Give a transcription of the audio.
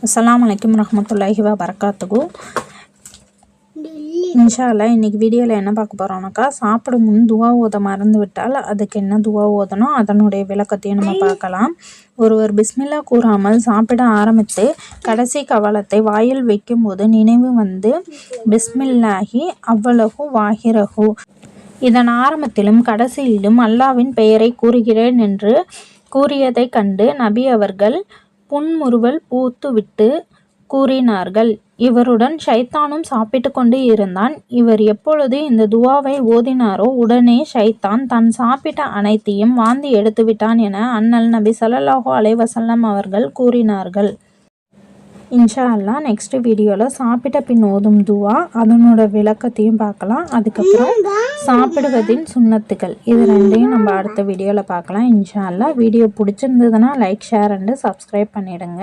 அஸ்ஸலாமு அலைக்கும் வரஹ்மத்துல்லாஹி வபரகாத்துஹு. இன்ஷா அல்லாஹ் இன்னைக்கு வீடியோவில் என்ன பார்க்க போகிறோம்னாக்கா, சாப்பிடும் முன் துவா ஓத மறந்து விட்டால் அதுக்கு என்ன துவா ஓதணும் அதனுடைய விளக்கத்தையும் நம்ம பார்க்கலாம். ஒருவர் பிஸ்மில்லா கூறாமல் சாப்பிட ஆரம்பித்து கடைசி கவலத்தை வாயில் வைக்கும்போது நினைவு வந்து பிஸ்மில்லாஹி அவ்வளஹு வாஹிரஹு, இதன் ஆரம்பத்திலும் கடைசியிலும் அல்லாவின் பெயரை கூறுகிறேன் என்று கூறியதை கண்டு நபி அவர்கள் புன்முறுவல் பூத்துவிட்டு கூறினார்கள். இவருடன் ஷைத்தானும் சாப்பிட்டு கொண்டு இருந்தான். இவர் எப்பொழுது இந்த துவாவை ஓதினாரோ உடனே ஷைத்தான் தான் சாப்பிட்ட அனைத்தையும் வாந்தி எடுத்துவிட்டான் என அண்ணல் நபி ஸல்லல்லாஹு அலைஹி வஸல்லம் அவர்கள் கூறினார்கள். இன்ஷா அல்லாஹ் நெக்ஸ்ட் வீடியோவில் சாப்பிட்ட பின் ஓதும் துவா அதனோட விளக்கத்தையும் பார்க்கலாம். அதுக்கப்புறம் சாப்பிடுவதின் சுன்னத்துகள் இது ரெண்டையும் நம்ம அடுத்த வீடியோவில் பார்க்கலாம். இன்ஷா அல்லாஹ் வீடியோ பிடிச்சிருந்ததுன்னா லைக், ஷேர் அண்டு சப்ஸ்கிரைப் பண்ணிடுங்க.